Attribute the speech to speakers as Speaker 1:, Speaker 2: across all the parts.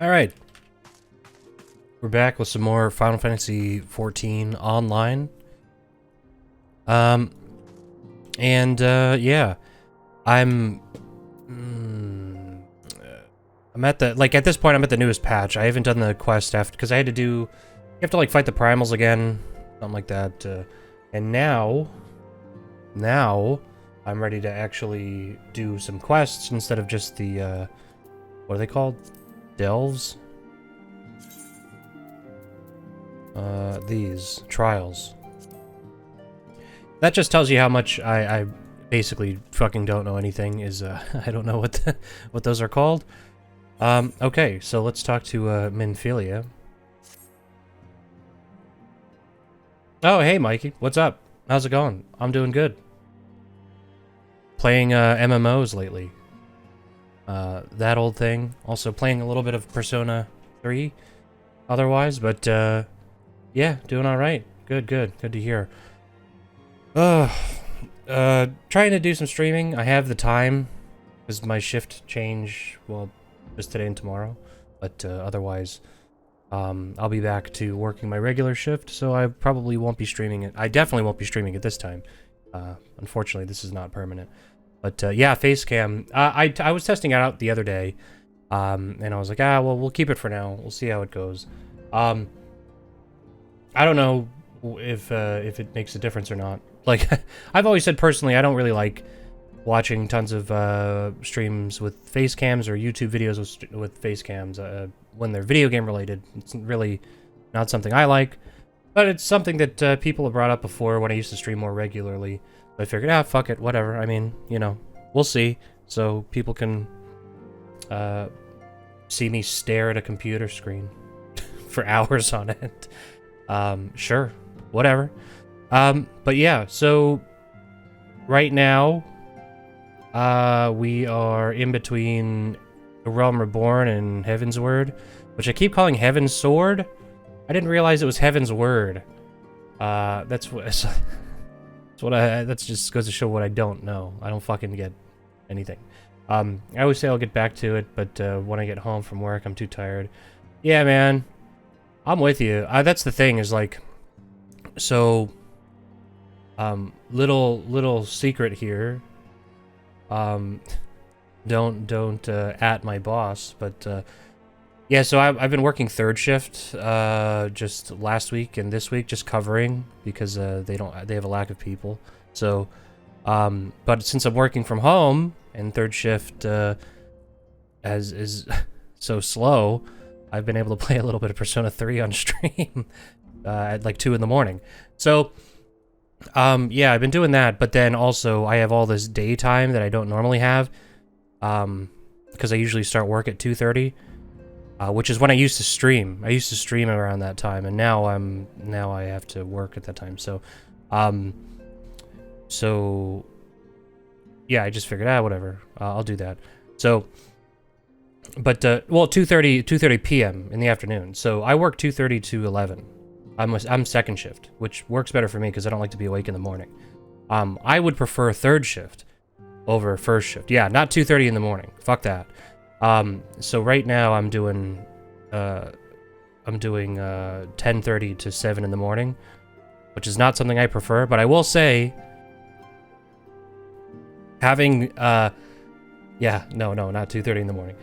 Speaker 1: Alright. We're back with some more Final Fantasy XIV online. Yeah. I'm at the, like, at this point I'm at the newest patch. I haven't done the quest after, because I had to do, you have to, like, fight the primals again, something like that, and now, I'm ready to actually do some quests instead of just the, what are they called? Delves? These trials. That just tells you how much I basically fucking don't know anything. Is I don't know what those are called. Okay, so let's talk to Minfilia. Oh, hey Mikey, what's up? How's it going? I'm doing good. Playing MMOs lately. That old thing. Also playing a little bit of Persona 3 otherwise, but yeah, doing alright. Good to hear. Trying to do some streaming. I have the time, because my shift change, well, just today and tomorrow, but otherwise, I'll be back to working my regular shift, so I probably won't be streaming it. I definitely won't be streaming it this time. Unfortunately, this is not permanent. But yeah, Facecam. I was testing it out the other day, and I was like, well, we'll keep it for now. We'll see how it goes. I don't know if it makes a difference or not. Like, I've always said personally, I don't really like watching tons of streams with face cams or YouTube videos with face cams when they're video game related. It's really not something I like, but it's something that people have brought up before when I used to stream more regularly. I figured, fuck it, whatever. I mean, you know, we'll see. So people can see me stare at a computer screen for hours on end. Sure, whatever. But yeah, so right now, we are in between the Realm Reborn and Heaven's Word, which I keep calling Heaven's Sword. I didn't realize it was Heaven's Word. That just goes to show what I don't know. I don't fucking get anything. I always say I'll get back to it, but when I get home from work, I'm too tired. Yeah, man. I'm with you. That's the thing, is like, so, little secret here. Don't at my boss, but yeah, so I've been working third shift just last week and this week, just covering because they have a lack of people. So but since I'm working from home and third shift is so slow, I've been able to play a little bit of Persona 3 on stream at like 2 in the morning. So yeah, I've been doing that, but then also I have all this daytime that I don't normally have, because I usually start work at 2:30, which is when I used to stream. I used to stream around that time, and now I have to work at that time. So, so yeah, I just figured, whatever, I'll do that. So, but well, 2:30 p.m. in the afternoon. So I work 2:30 to 11. I'm second shift, which works better for me because I don't like to be awake in the morning. I would prefer third shift over first shift. Yeah, not 2:30 in the morning. Fuck that. So right now I'm doing 10:30 to 7 in the morning, which is not something I prefer, but I will say having yeah, no, not 2:30 in the morning.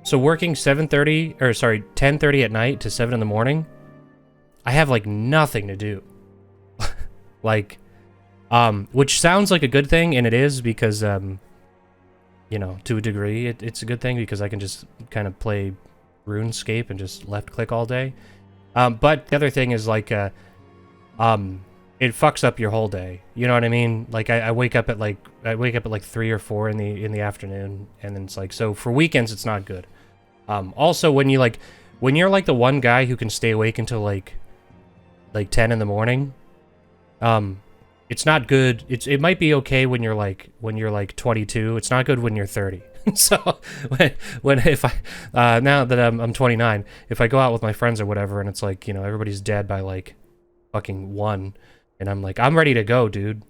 Speaker 1: So working 10:30 at night to 7 in the morning, I have like nothing to do. Like, which sounds like a good thing, and it is, because, you know, to a degree, it's a good thing because I can just kind of play RuneScape and just left click all day. But the other thing is like, it fucks up your whole day. You know what I mean? Like I wake up at like 3 or 4 in the afternoon, and then it's like, so for weekends it's not good. Also when you're like the one guy who can stay awake until like 10 in the morning, it's not good. It might be okay when you're like 22. It's not good when you're 30. So if I now that I'm 29, if I go out with my friends or whatever, and it's like, you know, everybody's dead by like fucking 1, and I'm like, I'm ready to go, dude.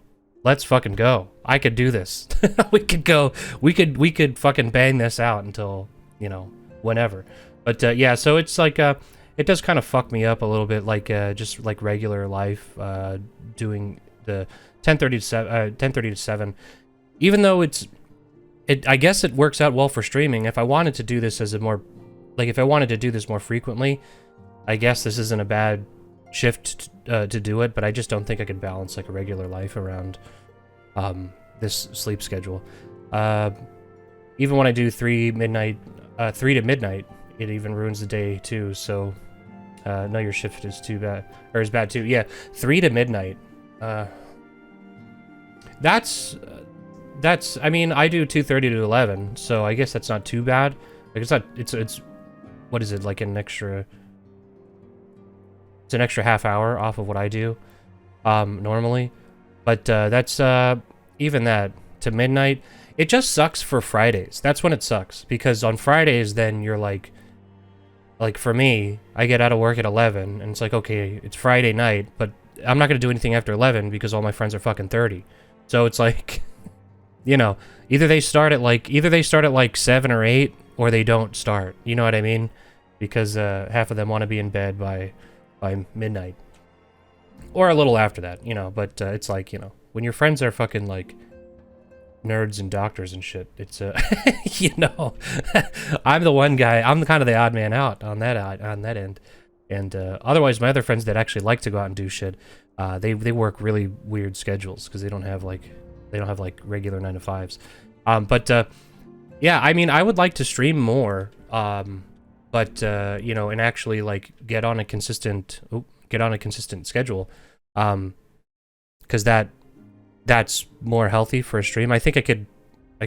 Speaker 1: Let's fucking go. I could do this. We could fucking bang this out until you know, whenever. But yeah, so it's like it does kind of fuck me up a little bit, like just like regular life, doing the 10:30 to 7, 10:30 to 7. Even though I guess it works out well for streaming. If I wanted to do this as a more, like if I wanted to do this more frequently, I guess this isn't a bad shift to do it. But I just don't think I could balance like a regular life around this sleep schedule. Even when I do 3 to midnight, it even ruins the day too. So no, your shift is too bad, or is bad too. Yeah, 3 to midnight. That's I mean, I do 2:30 to 11, so I guess that's not too bad. Like it's what is it, like an extra? It's an extra half hour off of what I do normally, but that's even that to midnight. It just sucks for Fridays. That's when it sucks, because on Fridays then you're like for me, I get out of work at 11, and it's like, okay, it's Friday night, but I'm not gonna do anything after 11 because all my friends are fucking 30. So it's like, you know, either they start at like 7 or 8, or they don't start. You know what I mean? Because half of them want to be in bed by midnight, or a little after that. You know, but it's like, you know, when your friends are fucking like nerds and doctors and shit, it's you know, I'm the one guy. I'm kind of the odd man out on that end. And otherwise, my other friends that actually like to go out and do shit, they work really weird schedules because they don't have like regular 9 to 5s. But yeah, I mean, I would like to stream more, but you know, and actually like get on a consistent schedule, because that's more healthy for a stream. I think I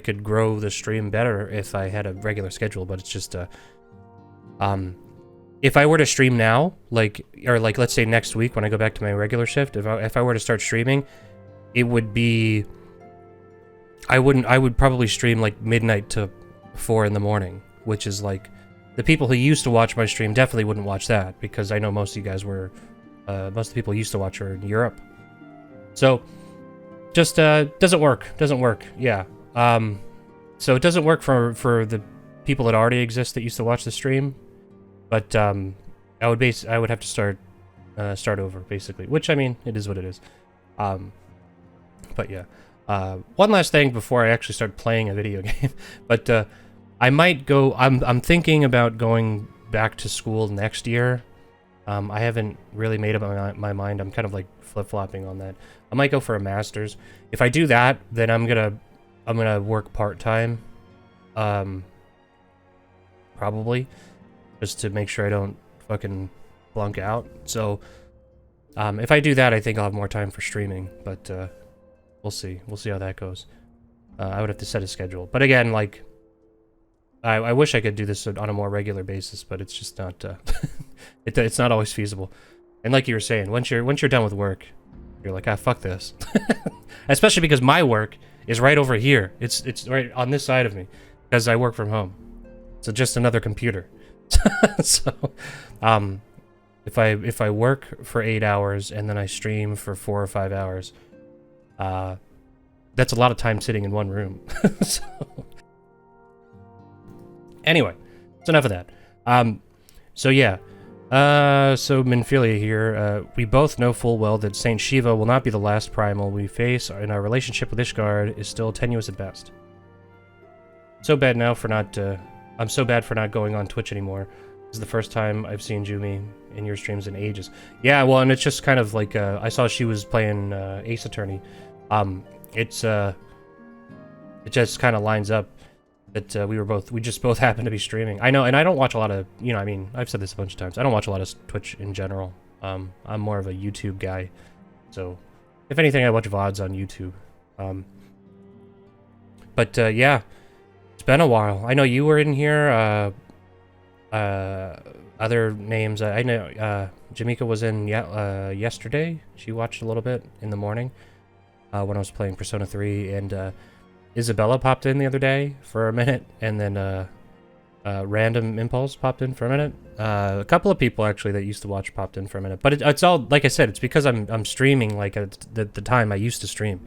Speaker 1: could grow the stream better if I had a regular schedule, but it's just if I were to stream now, like let's say next week when I go back to my regular shift, if I were to start streaming, it would be, I would probably stream like midnight to 4 in the morning, which is like, the people who used to watch my stream definitely wouldn't watch that, because I know most of you guys were, most of the people who used to watch are in Europe. So, just, doesn't work, yeah. So it doesn't work for the people that already exist that used to watch the stream, but, I would have to start over, basically, which, I mean, it is what it is. But yeah. One last thing before I actually start playing a video game, but I might go. I'm thinking about going back to school next year. I haven't really made up my mind. I'm kind of like flip-flopping on that. I might go for a master's. If I do that, then I'm gonna work part-time, probably, just to make sure I don't fucking flunk out. So if I do that, I think I'll have more time for streaming, but we'll see how that goes. I would have to set a schedule, but again, like, I wish I could do this on a more regular basis, but it's just not, it's not always feasible. And like you were saying, once you're done with work, you're like, ah, fuck this. Especially because my work is right over here. It's right on this side of me, because I work from home. So just another computer. So, if I work for 8 hours and then I stream for 4 or 5 hours, that's a lot of time sitting in one room. So, anyway, it's enough of that. So yeah. So Minfilia here, we both know full well that Saint Shiva will not be the last primal we face, and our relationship with Ishgard is still tenuous at best. So bad now for not, I'm so bad for not going on Twitch anymore. This is the first time I've seen Jumi in your streams in ages. Yeah, well, and it's just kind of like, I saw she was playing Ace Attorney. It just kind of lines up that we just both happen to be streaming. I know, and I don't watch a lot of, you know, I mean, I've said this a bunch of times, I don't watch a lot of Twitch in general. I'm more of a YouTube guy. So, if anything, I watch VODs on YouTube. But yeah, it's been a while. I know you were in here, other names, I know, Jamika was in yesterday. She watched a little bit in the morning, when I was playing Persona 3, and, Isabella popped in the other day for a minute, and then Random Impulse popped in for a minute. A couple of people actually that used to watch popped in for a minute, but it's all, like I said, it's because I'm streaming like at the time I used to stream,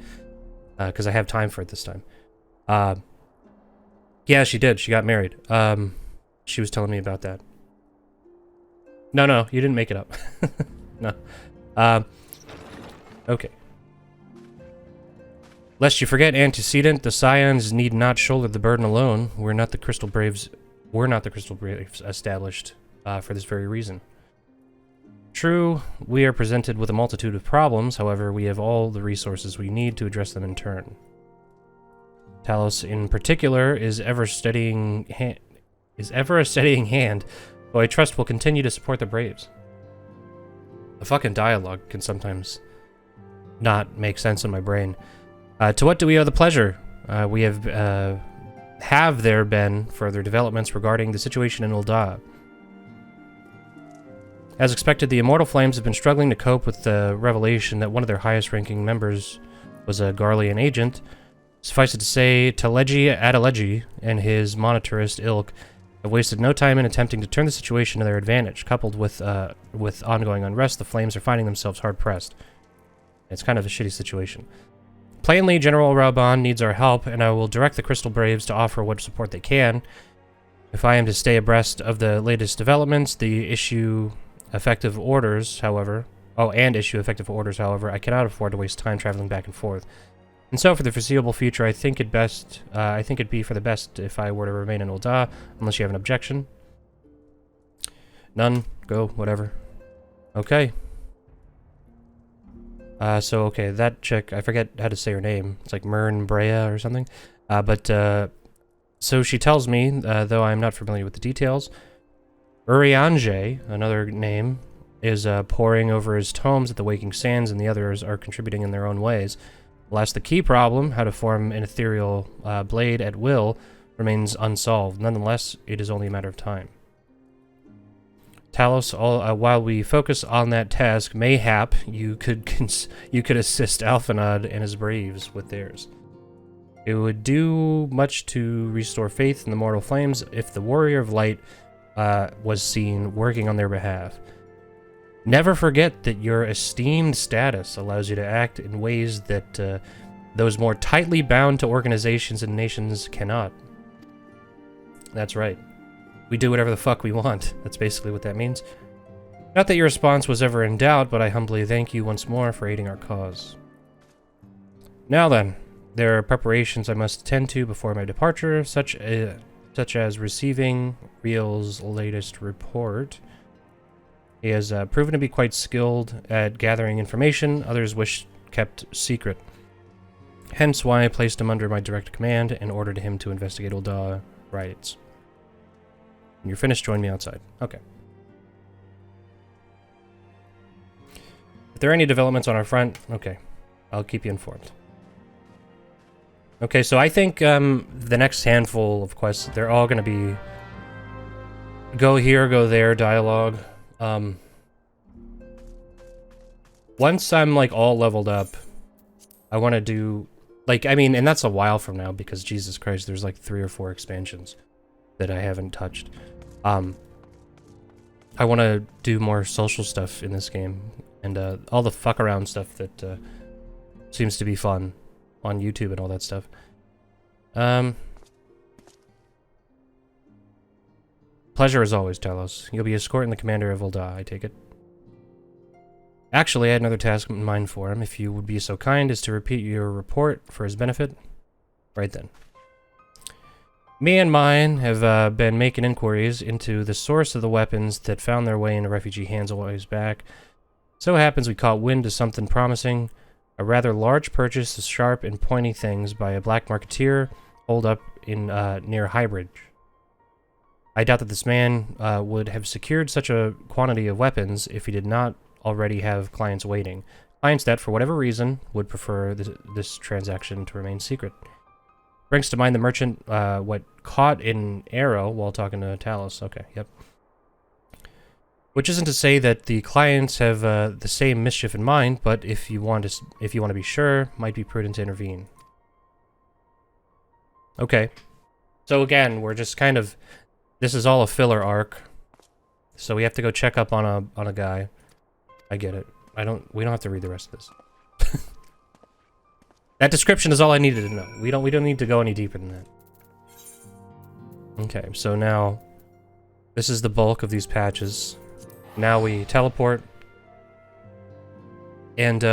Speaker 1: because I have time for it this time. Yeah, she did. She got married. She was telling me about that. No, you didn't make it up. No. Okay. Lest you forget, antecedent, the Scions need not shoulder the burden alone. We're not the Crystal Braves established for this very reason. True, we are presented with a multitude of problems, however, we have all the resources we need to address them in turn. Talos, in particular, is ever a steadying hand, though I trust will continue to support the Braves. The fucking dialogue can sometimes not make sense in my brain. To what do we owe the pleasure? We have there been further developments regarding the situation in Ul'dah? As expected, the Immortal Flames have been struggling to cope with the revelation that one of their highest-ranking members was a Garlean agent. Suffice it to say, Teleji Adeleji and his monetarist ilk have wasted no time in attempting to turn the situation to their advantage. Coupled with ongoing unrest, the Flames are finding themselves hard-pressed. It's kind of a shitty situation. Plainly, General Raban needs our help, and I will direct the Crystal Braves to offer what support they can. If I am to stay abreast of the latest developments, issue effective orders, however, I cannot afford to waste time traveling back and forth. And so, for the foreseeable future, I think it'd be for the best if I were to remain in Ul'dah, unless you have an objection. None. Go. Whatever. Okay. Okay, that chick, I forget how to say her name. It's like Mern Brea or something. So she tells me, though I'm not familiar with the details, Urianger, another name, is poring over his tomes at the Waking Sands, and the others are contributing in their own ways. Alas, the key problem, how to form an ethereal blade at will, remains unsolved. Nonetheless, it is only a matter of time. Talos, while we focus on that task, mayhap you could assist Alphanod and his Braves with theirs. It would do much to restore faith in the Mortal Flames if the Warrior of Light was seen working on their behalf. Never forget that your esteemed status allows you to act in ways that those more tightly bound to organizations and nations cannot. That's right. We do whatever the fuck we want. That's basically what that means. Not that your response was ever in doubt, but I humbly thank you once more for aiding our cause. Now then, there are preparations I must attend to before my departure, such as receiving Riel's latest report. He has proven to be quite skilled at gathering information others wish kept secret. Hence why I placed him under my direct command and ordered him to investigate Ul'dah riots. When you're finished, join me outside. Okay. If there are any developments on our front, okay, I'll keep you informed. Okay, so I think the next handful of quests, they're all going to be go here, go there, dialogue. Once I'm like all leveled up, I want to do, like, I mean, and that's a while from now because Jesus Christ, there's like 3 or 4 expansions that I haven't touched. I want to do more social stuff in this game and all the fuck around stuff that seems to be fun on YouTube and all that stuff. Pleasure as always, Talos. You'll be escorting the commander of Ul'dah, I take it. Actually, I had another task in mind for him, if you would be so kind as to repeat your report for his benefit. Right then. Me and mine have been making inquiries into the source of the weapons that found their way into refugee hands a ways back. So happens we caught wind of something promising, a rather large purchase of sharp and pointy things by a black marketeer holed up in near Highbridge. I doubt that this man would have secured such a quantity of weapons if he did not already have clients waiting. Clients that, for whatever reason, would prefer this transaction to remain secret. Brings to mind the merchant, what caught an arrow while talking to Talos. Okay, yep. Which isn't to say that the clients have the same mischief in mind, but if you want to be sure, might be prudent to intervene. Okay. So again, we're just kind of, this is all a filler arc. So we have to go check up on a guy. I get it. We don't have to read the rest of this. That description is all I needed to know. We don't need to go any deeper than that. Okay, so now This is the bulk of these patches. Now we teleport. And,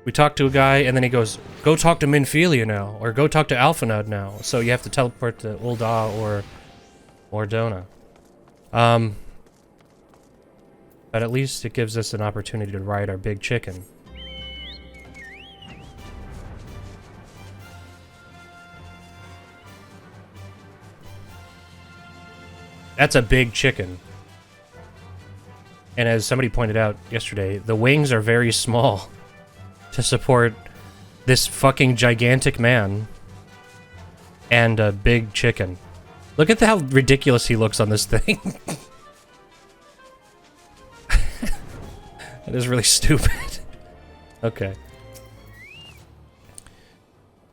Speaker 1: we talk to a guy, and then he goes, go talk to Minfilia now, or go talk to Alphanud now. So you have to teleport to Ul'dah or Dona. But at least it gives us an opportunity to ride our big chicken. That's a big chicken. And as somebody pointed out yesterday, the wings are very small to support this fucking gigantic man and a big chicken. Look at how ridiculous he looks on this thing. That is really stupid. Okay.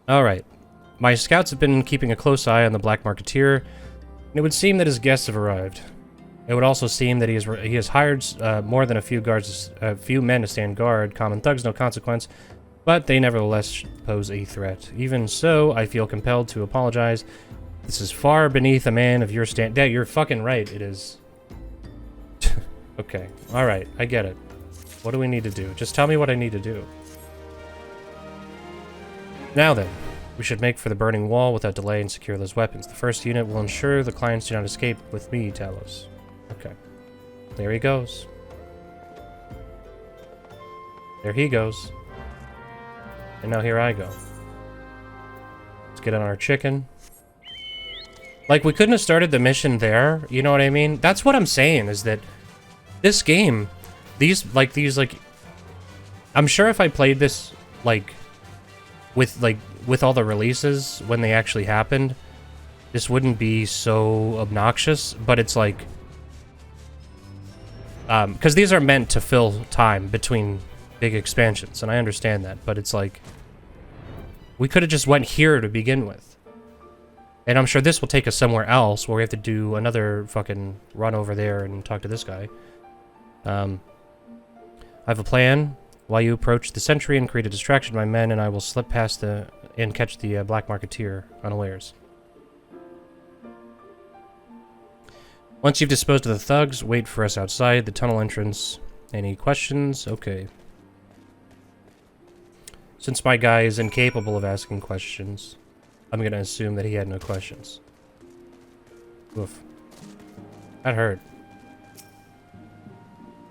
Speaker 1: Alright. My scouts have been keeping a close eye on the Black Marketeer, and it would seem that his guests have arrived. It would also seem that he has hired more than a few men to stand guard. Common thugs, no consequence, but they nevertheless pose a threat. Even so, I feel compelled to apologize. This is far beneath a man of your stand. Yeah, you're fucking right. It is. Okay. All right. I get it. What do we need to do? Just tell me what I need to do. Now then, we should make for the burning wall without delay and secure those weapons. The first unit will ensure the clients do not escape with me, Talos. Okay. There he goes. There he goes. And now here I go. Let's get on our chicken. Like, we couldn't have started the mission there, you know what I mean? That's what I'm saying, is that this game, these, I'm sure if I played this, with all the releases when they actually happened, this wouldn't be so obnoxious, but it's like, because these are meant to fill time between big expansions, and I understand that, but it's like, we could have just went here to begin with. And I'm sure this will take us somewhere else, where we have to do another fucking run over there and talk to this guy. I have a plan. While you approach the sentry and create a distraction to my men, and I will slip past and catch the Black Marketeer unawares. Once you've disposed of the thugs, wait for us outside the tunnel entrance. Any questions? Okay. Since my guy is incapable of asking questions, I'm gonna assume that he had no questions. Oof. That hurt.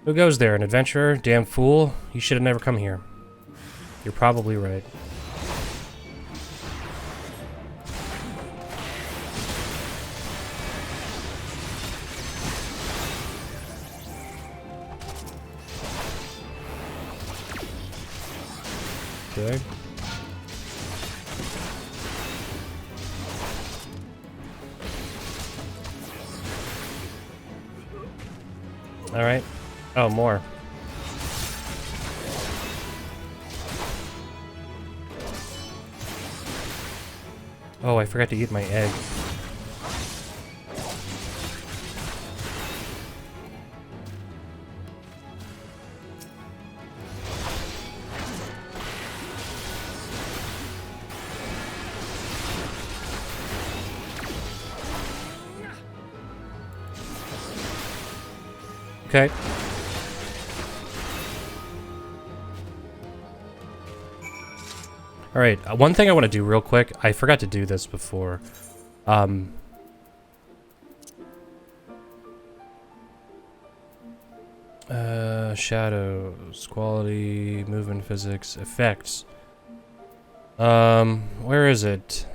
Speaker 1: Who goes there? An adventurer? Damn fool. You should have never come here. You're probably right. Okay. All right. Oh, more. Oh, I forgot to eat my egg. Okay. Alright, one thing I want to do real quick, I forgot to do this before. Shadows, quality, movement physics, effects. Where is it?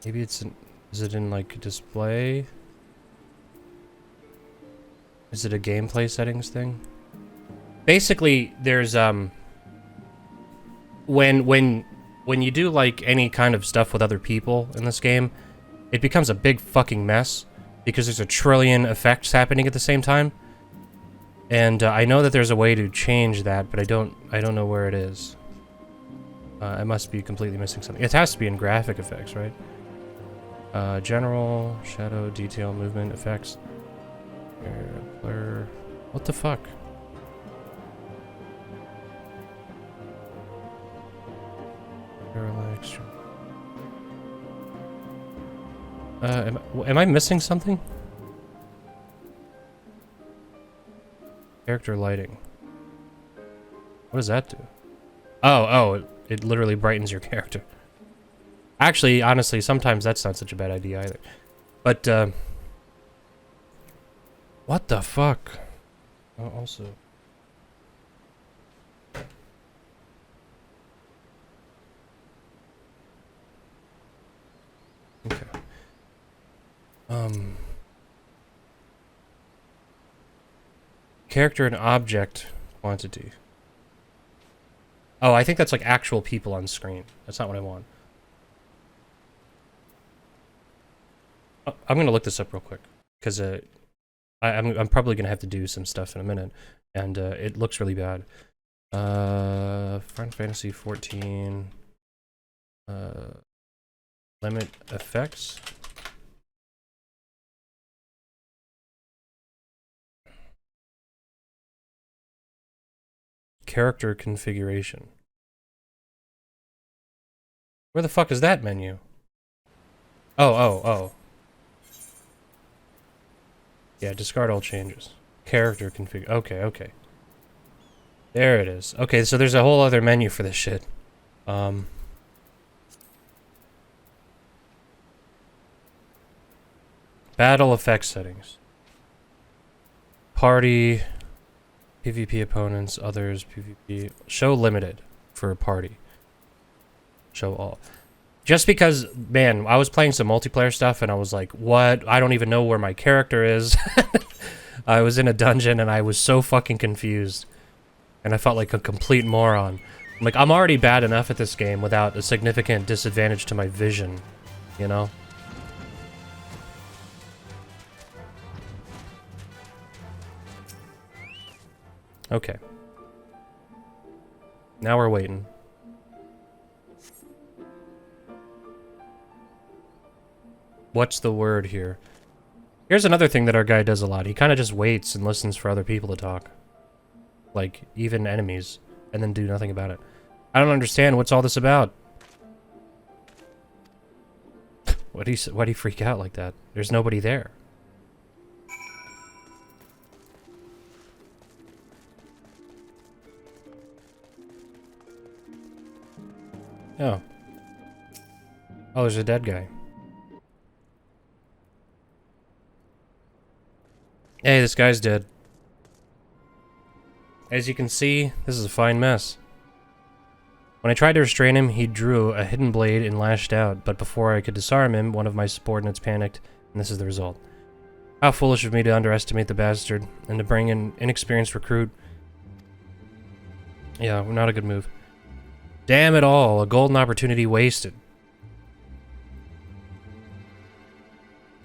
Speaker 1: Maybe it's in, is it in like display? Is it a gameplay settings thing? Basically, there's when you do like any kind of stuff with other people in this game, it becomes a big fucking mess because there's a trillion effects happening at the same time. And I know that there's a way to change that, but I don't know where it is. I must be completely missing something. It has to be in graphic effects, right? General, shadow, detail, movement, effects. Blur. What the fuck? Parallax. Am I missing something? Character lighting. What does that do? Oh, it literally brightens your character. Actually, honestly, sometimes that's not such a bad idea either. But, what the fuck? Oh, also... Okay. Character and object quantity. Oh, I think that's like actual people on screen. That's not what I want. Oh, I'm gonna look this up real quick because I'm probably gonna have to do some stuff in a minute, and it looks really bad. Final Fantasy 14. Limit effects. Character configuration. Where the fuck is that menu? Oh. Yeah, discard all changes. Character config. Okay. There it is. Okay, so there's a whole other menu for this shit. Battle effects settings. Party. PvP opponents, others, PvP. Show limited for a party. Show all. Just because, man, I was playing some multiplayer stuff and I was like, what? I don't even know where my character is. I was in a dungeon and I was so fucking confused. And I felt like a complete moron. Like, I'm already bad enough at this game without a significant disadvantage to my vision, you know? Okay. Now we're waiting. What's the word here? Here's another thing that our guy does a lot. He kind of just waits and listens for other people to talk. Like, even enemies. And then do nothing about it. I don't understand. What's all this about? Why'd he freak out like that? There's nobody there. Oh. Oh, there's a dead guy. Hey, this guy's dead. As you can see, this is a fine mess. When I tried to restrain him, he drew a hidden blade and lashed out, but before I could disarm him, one of my subordinates panicked, and this is the result. How foolish of me to underestimate the bastard, and to bring an inexperienced recruit. Yeah, not a good move. Damn it all, a golden opportunity wasted.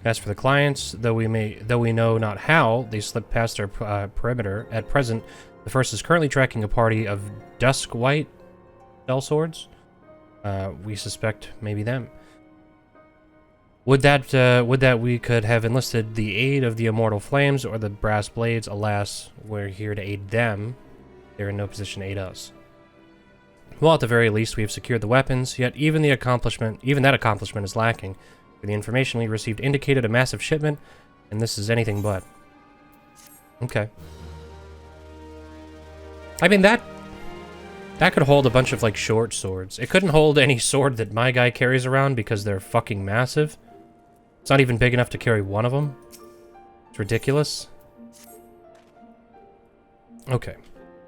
Speaker 1: As for the clients, though we know not how, they slipped past our perimeter. At present, the first is currently tracking a party of dusk white sellswords. We suspect maybe them. Would that we could have enlisted the aid of the immortal flames or the brass blades? Alas, we're here to aid them. They're in no position to aid us. Well, at the very least, we have secured the weapons, yet even that accomplishment is lacking. For the information we received indicated a massive shipment, and this is anything but. Okay. I mean, that could hold a bunch of, like, short swords. It couldn't hold any sword that my guy carries around because they're fucking massive. It's not even big enough to carry one of them. It's ridiculous. Okay.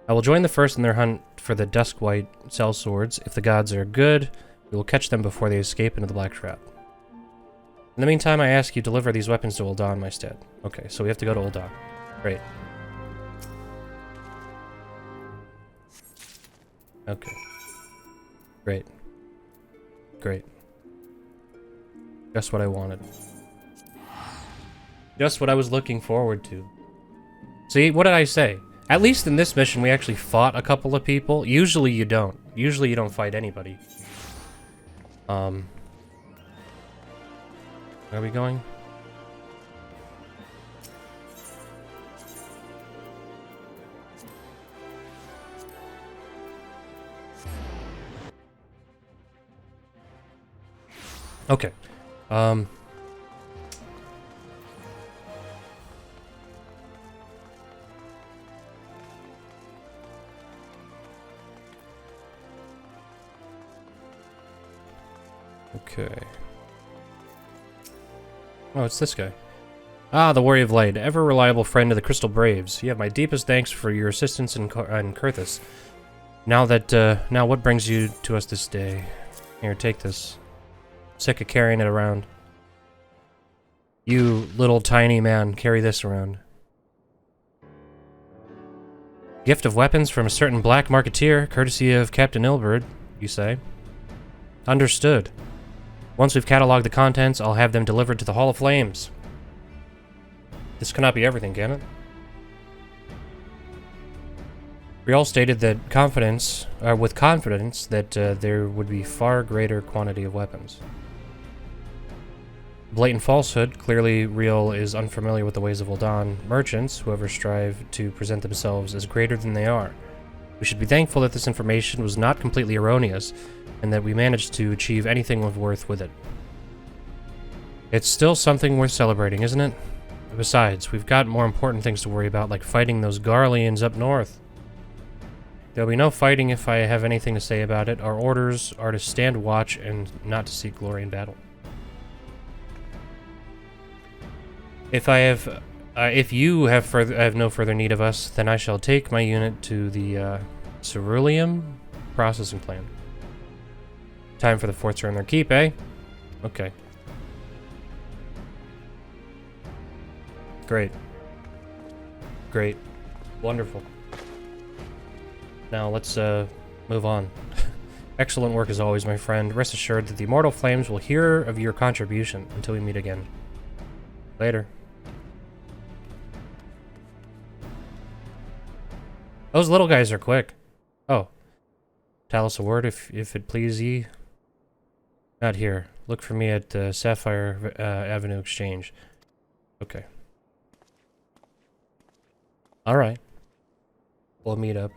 Speaker 1: I will join the first in their hunt for the dusk white sellswords. If the gods are good, we will catch them before they escape into the black trap. In the meantime, I ask you to deliver these weapons to Ul'dah in my stead. Okay, so we have to go to Ul'dah. Great. Okay. Great. Great. Just what I wanted. Just what I was looking forward to. See, what did I say? At least in this mission, we actually fought a couple of people. Usually you don't. Usually you don't fight anybody. Where are we going? Okay. Okay. Oh, it's this guy. Ah, the Warrior of Light, ever reliable friend of the Crystal Braves. You have my deepest thanks for your assistance in Kurthus. Now what brings you to us this day? Here, take this. Sick of carrying it around. You little tiny man, carry this around. Gift of weapons from a certain black marketeer, courtesy of Captain Ilberd, you say? Understood. Once we've cataloged the contents, I'll have them delivered to the Hall of Flames. This cannot be everything, can it? Brielle stated that with confidence that there would be far greater quantity of weapons. Blatant falsehood. Clearly, Brielle is unfamiliar with the ways of Ul'dah. Merchants, whoever strive to present themselves as greater than they are. We should be thankful that this information was not completely erroneous, and that we managed to achieve anything of worth with it. It's still something worth celebrating, isn't it? Besides, we've got more important things to worry about, like fighting those Garleans up north. There'll be no fighting if I have anything to say about it. Our orders are to stand watch and not to seek glory in battle. If you have no further need of us, then I shall take my unit to the Cerulean processing plant. Time for the forts to earn their keep, eh? Okay. Great. Great. Wonderful. Now let's move on. Excellent work as always, my friend. Rest assured that the Immortal Flames will hear of your contribution until we meet again. Later. Those little guys are quick. Oh. Tell us a word if it please ye. Not here. Look for me at Sapphire Avenue Exchange. Okay. Alright. We'll meet up.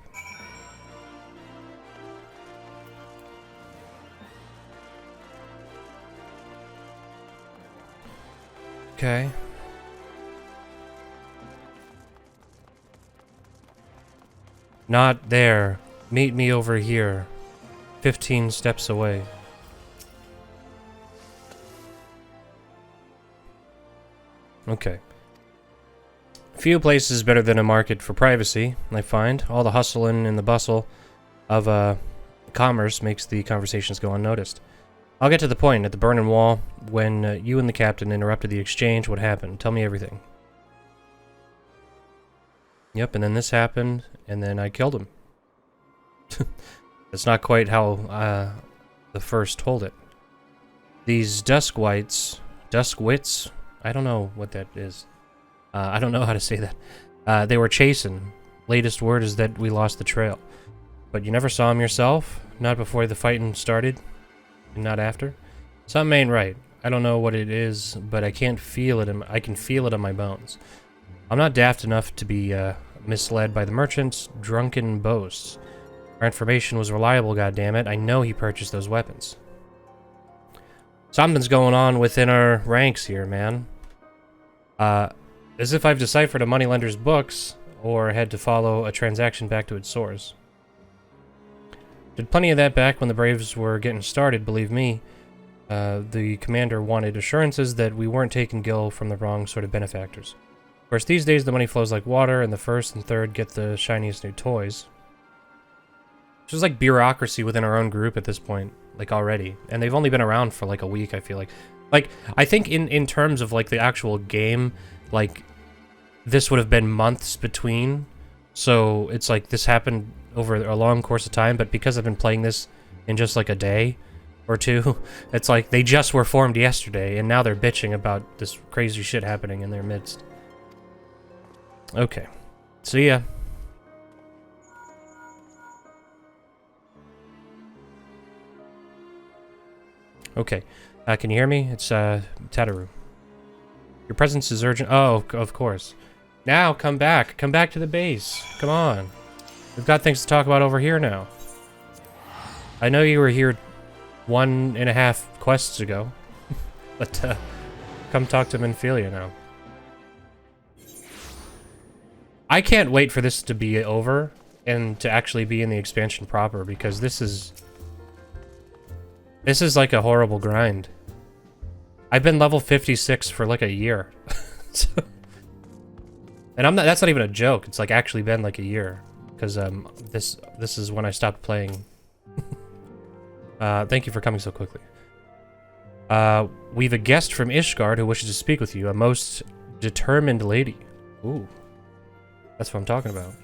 Speaker 1: Okay. Not there. Meet me over here. 15 steps away. Okay. Few places better than a market for privacy, I find. All the hustling and the bustle of commerce makes the conversations go unnoticed. I'll get to the point. At the Burning Wall, when you and the captain interrupted the exchange, what happened? Tell me everything. Yep, and then this happened, and then I killed him. That's not quite how the first told it. These Duskwits, I don't know what that is. I don't know how to say that. They were chasing. Latest word is that we lost the trail. But you never saw him yourself? Not before the fighting started? And not after? Something ain't right. I don't know what it is, but I can't feel it. I can feel it on my bones. I'm not daft enough to be misled by the merchant's drunken boasts. Our information was reliable, goddammit. I know he purchased those weapons. Something's going on within our ranks here, man. As if I've deciphered a moneylender's books, or had to follow a transaction back to its source. Did plenty of that back when the Braves were getting started, believe me. The commander wanted assurances that we weren't taking Gil from the wrong sort of benefactors. Of course, these days the money flows like water, and the first and third get the shiniest new toys. It's just like bureaucracy within our own group at this point, like already. And they've only been around for like a week, I feel like. Like, I think in terms of like the actual game, like, this would have been months between. So it's like this happened over a long course of time, but because I've been playing this in just like a day or two, it's like they just were formed yesterday, and now they're bitching about this crazy shit happening in their midst. Okay. See ya. Okay. Can you hear me? It's, Tataru. Your presence is urgent. Oh, of course. Now, come back. Come back to the base. Come on. We've got things to talk about over here now. I know you were here 1.5 quests ago. But come talk to Minfilia now. I can't wait for this to be over and to actually be in the expansion proper, because this is like a horrible grind. I've been level 56 for like a year. So, and that's not even a joke. It's like actually been like a year, because this is when I stopped playing. Thank you for coming so quickly. We've a guest from Ishgard who wishes to speak with you, a most determined lady. Ooh. That's what I'm talking about.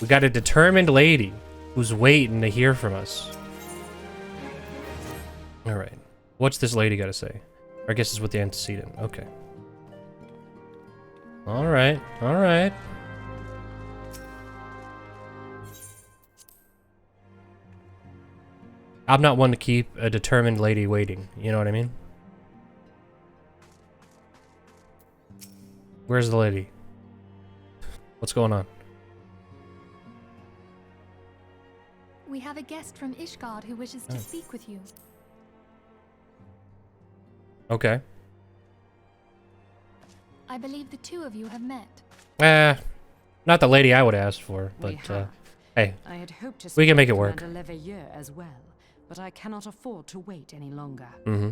Speaker 1: We got a determined lady who's waiting to hear from us. Alright. What's this lady got to say? I guess it's with the antecedent. Okay. Alright. Alright. I'm not one to keep a determined lady waiting. You know what I mean? Where's the lady? What's going on?
Speaker 2: We have a guest from Ishgard who wishes to speak with you.
Speaker 1: Okay.
Speaker 2: I believe the two of you have met.
Speaker 1: Not the lady I would ask for, but hey,
Speaker 3: I had hoped to
Speaker 1: we can make it work.
Speaker 3: As well, but I cannot afford to wait any longer.
Speaker 1: Mm-hmm.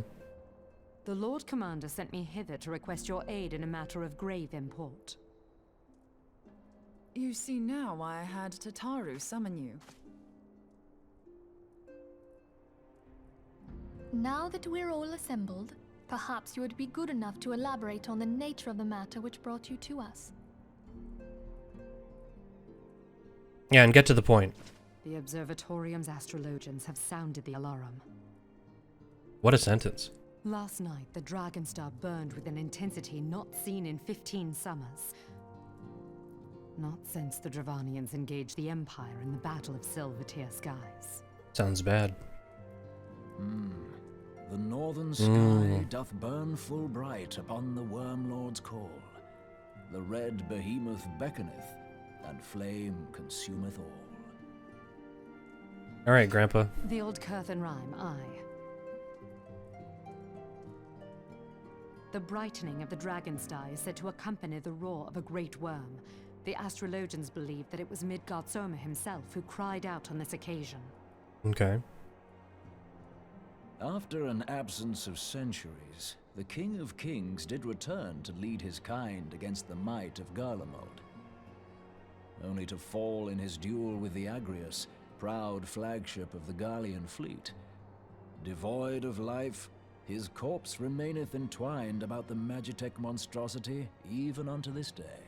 Speaker 3: The Lord Commander sent me hither to request your aid in a matter of grave import.
Speaker 4: You see now why I had Tataru summon you.
Speaker 2: Now that we're all assembled, perhaps you would be good enough to elaborate on the nature of the matter which brought you to us.
Speaker 1: Yeah, and get to the point.
Speaker 3: The Observatorium's astrologians have sounded the alarm.
Speaker 1: What a sentence.
Speaker 3: Last night, the Dragonstar burned with an intensity not seen in 15 summers. Not since the Dravanians engaged the Empire in the Battle of Silvertear Skies.
Speaker 1: Sounds bad.
Speaker 5: The northern sky doth burn full bright upon the Wormlord's call. The red behemoth beckoneth, and flame consumeth all.
Speaker 1: Alright, Grandpa.
Speaker 3: The old Curthan rhyme, aye. The brightening of the Dragonstar is said to accompany the roar of a great worm. The astrologians believe that it was Midgardsormr himself who cried out on this occasion.
Speaker 1: Okay.
Speaker 5: After an absence of centuries, the King of Kings did return to lead his kind against the might of Garlemald, only to fall in his duel with the Agrius, proud flagship of the Gallian fleet. Devoid of life, his corpse remaineth entwined about the Magitech monstrosity even unto this day.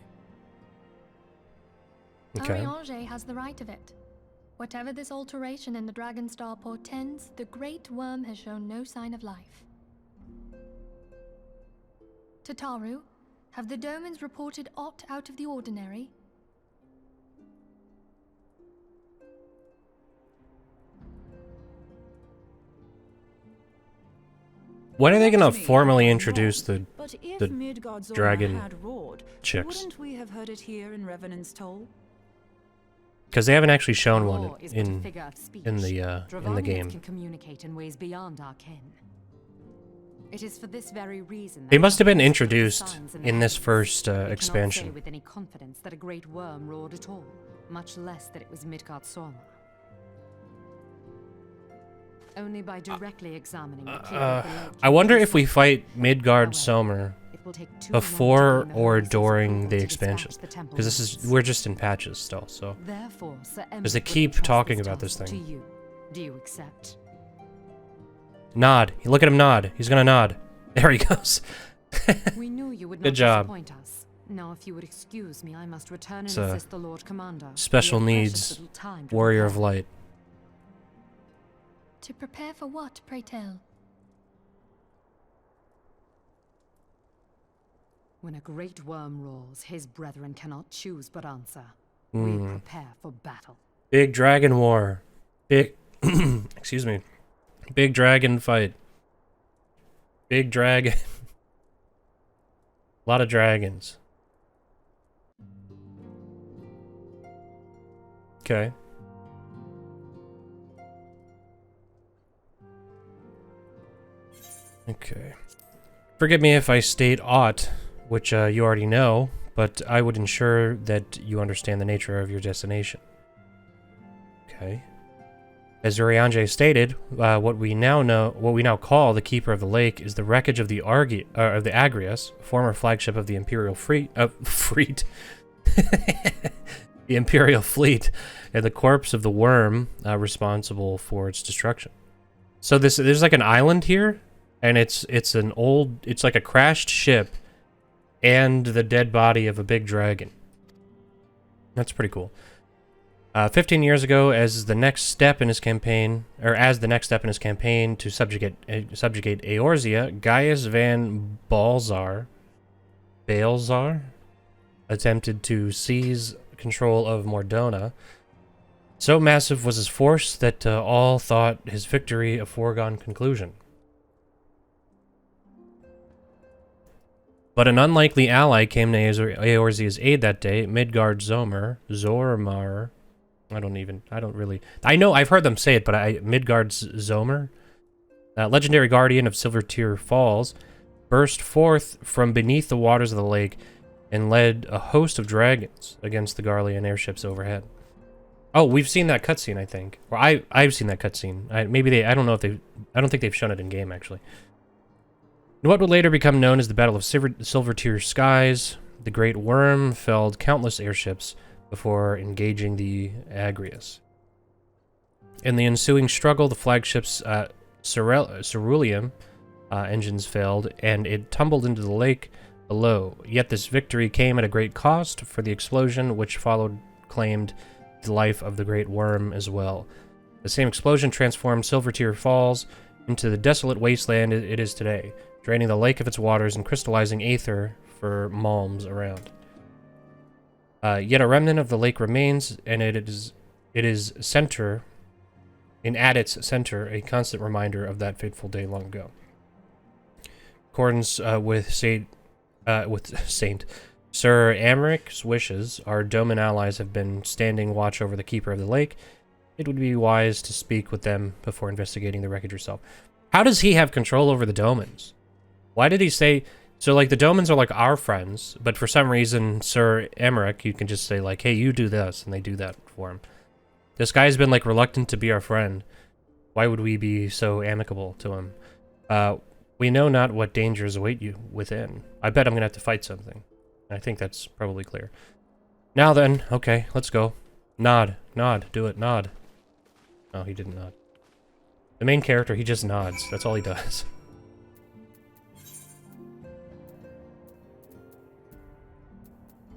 Speaker 1: Okay.
Speaker 2: Ariange has the right of it. Whatever this alteration in the Dragonstar portends, the Great Worm has shown no sign of life. Tataru, have the Domans reported aught out of the ordinary?
Speaker 1: When are they gonna formally introduce the
Speaker 4: But if
Speaker 1: the
Speaker 4: Midgardsormr
Speaker 1: dragon
Speaker 4: had roared,
Speaker 1: chicks?
Speaker 4: wouldn't we have heard it here in Revenant's Toll?
Speaker 1: Because they haven't actually shown one
Speaker 3: Law is but a
Speaker 1: in
Speaker 3: figure of speech.
Speaker 1: the
Speaker 3: Dravanians
Speaker 1: game.
Speaker 3: can communicate in ways beyond our ken. It is for this very reason
Speaker 1: They
Speaker 3: that
Speaker 1: must have been
Speaker 3: signs
Speaker 1: introduced in this
Speaker 3: heavens.
Speaker 1: first
Speaker 3: We cannot say
Speaker 1: expansion.
Speaker 3: with any confidence that a great worm roared at all, much less that it was Midgardsormr. Only by directly examining the clear of the lake
Speaker 1: I wonder if we
Speaker 3: can
Speaker 1: fight Midgardsormr
Speaker 3: it will take too long to
Speaker 1: before
Speaker 3: gain the
Speaker 1: or
Speaker 3: Horace's
Speaker 1: during
Speaker 3: approval
Speaker 1: the
Speaker 3: to
Speaker 1: expansion,
Speaker 3: dispatch the temple
Speaker 1: because this is
Speaker 3: wards.
Speaker 1: we're just in patches still. So
Speaker 3: Therefore, Sir
Speaker 1: because they
Speaker 3: Emmett will
Speaker 1: keep
Speaker 3: entrust
Speaker 1: talking
Speaker 3: this
Speaker 1: about this
Speaker 3: task
Speaker 1: thing.
Speaker 3: To you. Do you accept?
Speaker 1: nod. Look at him nod. He's gonna nod. There he goes.
Speaker 3: We knew you would
Speaker 1: Good
Speaker 3: not
Speaker 1: job.
Speaker 3: disappoint us. Now, if you would excuse me, I must return and
Speaker 1: It's a
Speaker 3: assist the Lord Commander.
Speaker 1: special
Speaker 3: We have
Speaker 1: needs
Speaker 3: precious little time to
Speaker 1: Warrior of
Speaker 3: prepare.
Speaker 1: Light.
Speaker 2: To prepare for what, pray tell?
Speaker 3: When a great worm roars, his brethren cannot choose but answer.
Speaker 1: Hmm.
Speaker 3: We prepare for battle.
Speaker 1: Big dragon war. Big excuse me. Big dragon fight. Big dragon. A lot of dragons. Okay. Okay. Forgive me if I state aught, which you already know, but I would ensure that you understand the nature of your destination. Okay. As Urianger stated, what we now call the Keeper of the Lake is the wreckage of the Agrias, former flagship of the Imperial Fleet, the Imperial Fleet, and the corpse of the worm responsible for its destruction. So there's like an island here, and it's like a crashed ship and the dead body of a big dragon. That's pretty cool. 15 years ago, as the next step in his campaign to subjugate Eorzea, Gaius van Balzar attempted to seize control of Mordona. So massive was his force that all thought his victory a foregone conclusion. But an unlikely ally came to Eorzea's aid that day, Midgardsormr, I've heard them say it, but Midgardsormr, legendary guardian of Silvertear Falls, burst forth from beneath the waters of the lake and led a host of dragons against the Garlean airships overhead. Oh, we've seen that cutscene, I think. Or I've seen that cutscene. I don't think they've shown it in game, actually. In what would later become known as the Battle of Silvertear Skies, the Great Worm felled countless airships before engaging the Agrias. In the ensuing struggle, the flagship's cerulean engines failed, and it tumbled into the lake below. Yet this victory came at a great cost, for the explosion which followed claimed the life of the Great Worm as well. The same explosion transformed Silvertear Falls into the desolate wasteland it is today, draining the lake of its waters and crystallizing aether for malms around. Yet a remnant of the lake remains, and at its center, a constant reminder of that fateful day long ago. In accordance with Saint Sir Amric's wishes, our Doman allies have been standing watch over the Keeper of the Lake. It would be wise to speak with them before investigating the wreckage yourself. How does he have control over the Domans? Why did he say... So, like, the Domans are, like, our friends, but for some reason, Sir Emmerich, you can just say, like, hey, you do this, and they do that for him. This guy's been, like, reluctant to be our friend. Why would we be so amicable to him? We know not what dangers await you within. I bet I'm gonna have to fight something. I think that's probably clear. Now then, okay, let's go. Nod, do it, nod. Oh, he didn't nod. The main character, he just nods. That's all he does.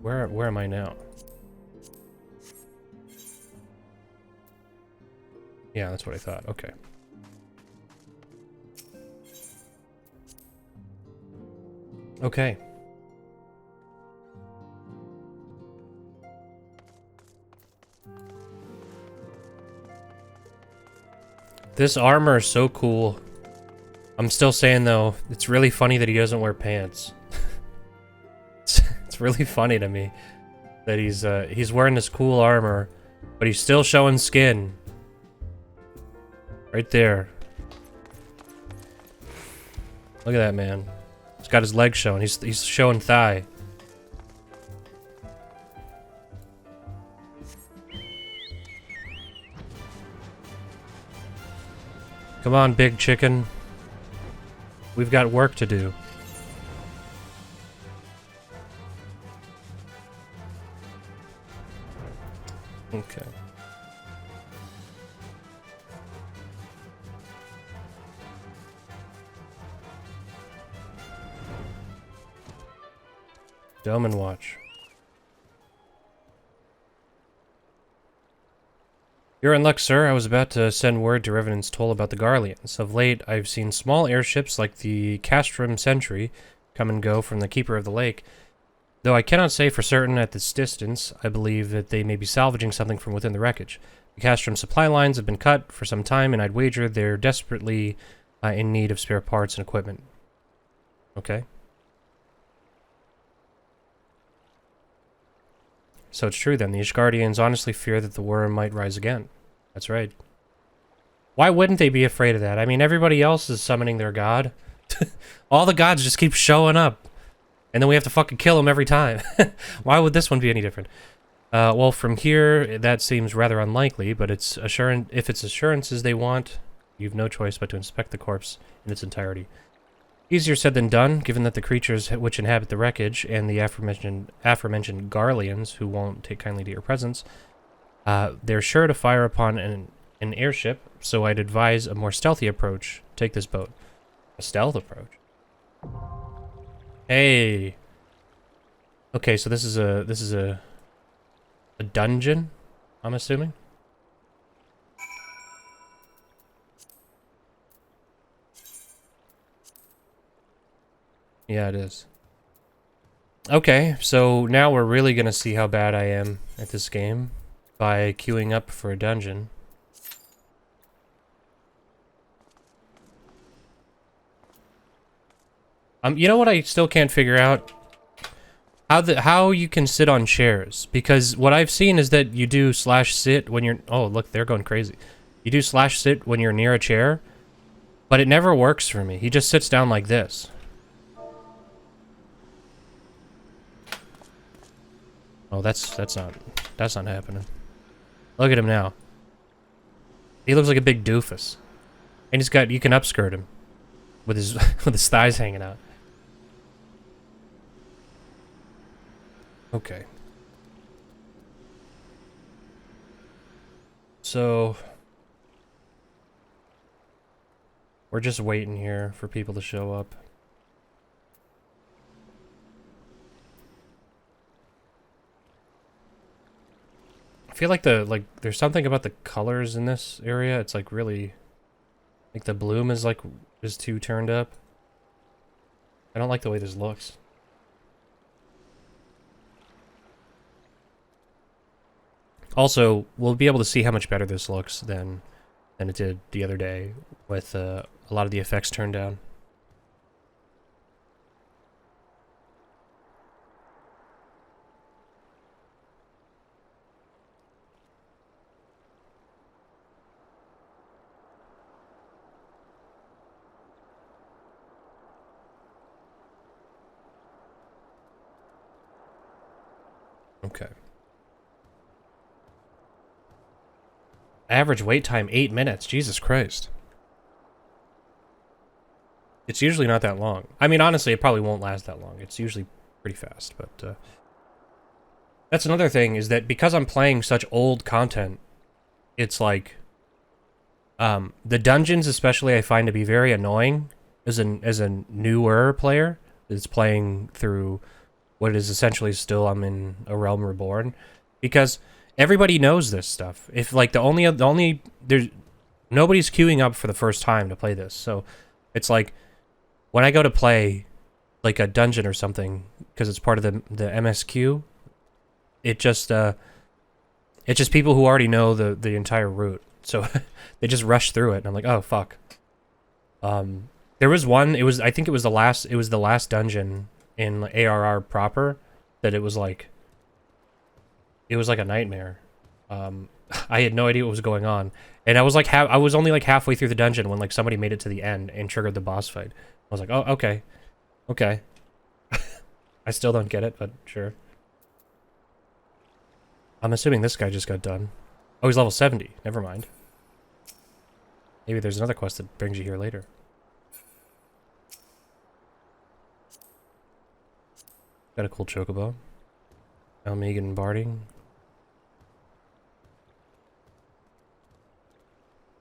Speaker 1: Where am I now? Yeah, that's what I thought. Okay. Okay. This armor is so cool. I'm still saying, though, it's really funny that he doesn't wear pants. It's really funny to me that he's wearing this cool armor, but he's still showing skin. Right there. Look at that, man. He's got his legs showing. He's showing thigh. Come on, big chicken. We've got work to do. Okay. Doman watch. You're in luck, sir. I was about to send word to Revenant's toll about the Garleans. Of late, I've seen small airships like the Castrum Sentry come and go from the Keeper of the Lake. Though I cannot say for certain at this distance, I believe that they may be salvaging something from within the wreckage. The Castrum supply lines have been cut for some time, and I'd wager they're desperately in need of spare parts and equipment. Okay. So it's true then. The Ishgardians honestly fear that the worm might rise again. That's right. Why wouldn't they be afraid of that? I mean, everybody else is summoning their god. All the gods just keep showing up. And then we have to fucking kill them every time. Why would this one be any different? Well, from here, that seems rather unlikely, but it's if it's assurances they want, you've no choice but to inspect the corpse in its entirety. Easier said than done, given that the creatures which inhabit the wreckage and the aforementioned Garleans, who won't take kindly to your presence, they're sure to fire upon an airship, so I'd advise a more stealthy approach. Take this boat. A stealth approach? Hey! Okay, so this is a dungeon, I'm assuming? Yeah, it is. Okay, so now we're really gonna see how bad I am at this game by queuing up for a dungeon. You know what I still can't figure out? How you can sit on chairs, because what I've seen is that you do /sit when you're... Oh, look, they're going crazy. You do /sit when you're near a chair, but it never works for me. He just sits down like this. Oh, that's not happening. Look at him now. He looks like a big doofus. And you can upskirt him with his with his thighs hanging out. Okay. So we're just waiting here for people to show up. I feel like there's something about the colors in this area. It's like really, like the bloom is too turned up. I don't like the way this looks. Also, we'll be able to see how much better this looks than it did the other day with a lot of the effects turned down. Okay. Average wait time 8 minutes. Jesus Christ. It's usually not that long. I mean, honestly, it probably won't last that long. It's usually pretty fast, but that's another thing, is that because I'm playing such old content, it's like the dungeons especially I find to be very annoying as a newer player that's playing through what is essentially still I'm in a Realm Reborn, because everybody knows this stuff. If like there's nobody's queuing up for the first time to play this, so it's like when I go to play like a dungeon or something because it's part of the MSQ, it's just people who already know the entire route, so they just rush through it, and I'm like, oh fuck. There was one. I think it was the last dungeon in ARR proper that it was like a nightmare. I had no idea what was going on, and I was only like halfway through the dungeon when like somebody made it to the end and triggered the boss fight. I was like, oh, okay. I still don't get it, but sure. I'm assuming this guy just got done. Oh, he's level 70. Never mind. Maybe there's another quest that brings you here later. Got a cool chocobo. Elmegan barding.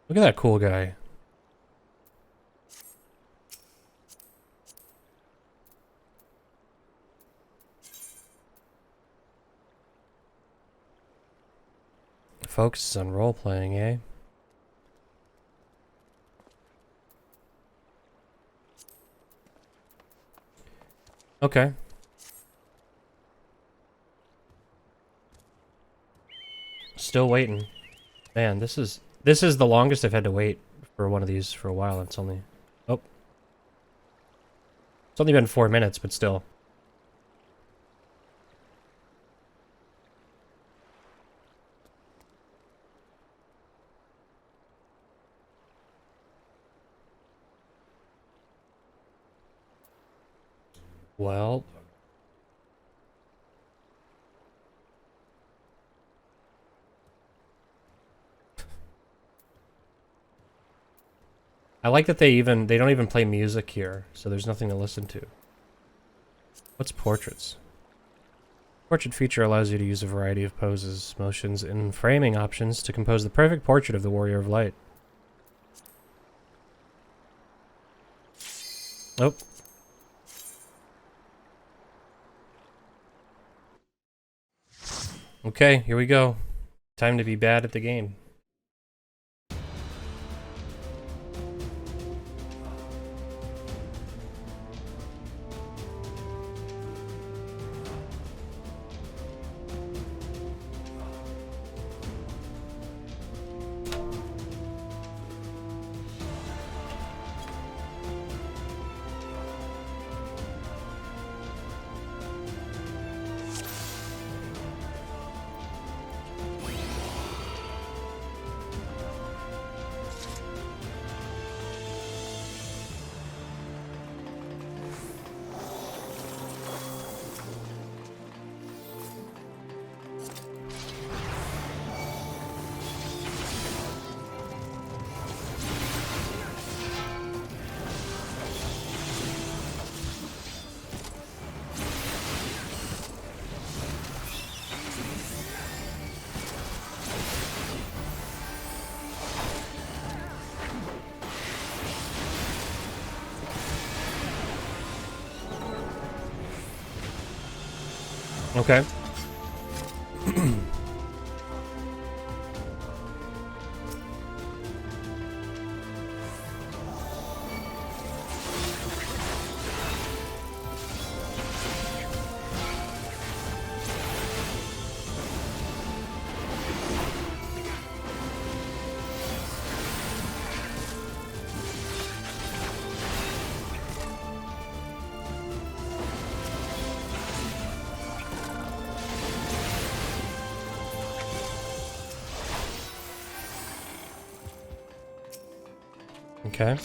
Speaker 1: Look at that cool guy. Focuses on role-playing, eh? Okay. Still waiting. Man, this is the longest I've had to wait for one of these for a while. It's only... Oh. It's only been 4 minutes, but still. Well. I like that they don't even play music here, so there's nothing to listen to. What's portraits? Portrait feature allows you to use a variety of poses, motions, and framing options to compose the perfect portrait of the Warrior of Light. Oh. Okay, here we go. Time to be bad at the game. Okay. Okay.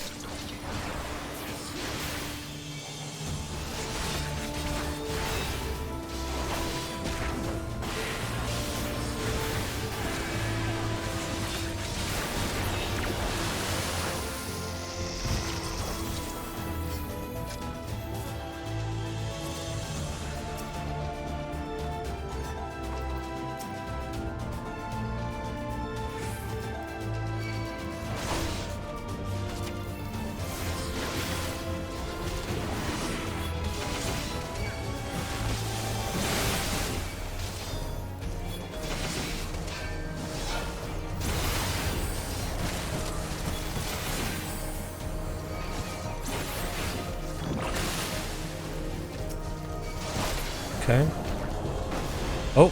Speaker 1: Okay. Oh.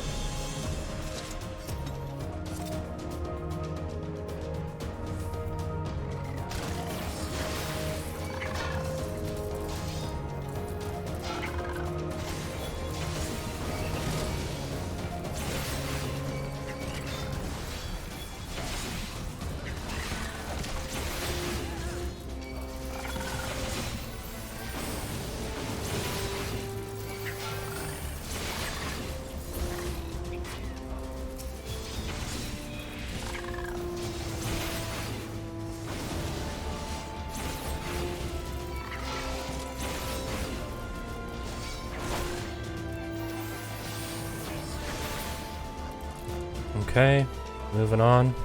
Speaker 1: Okay, moving on.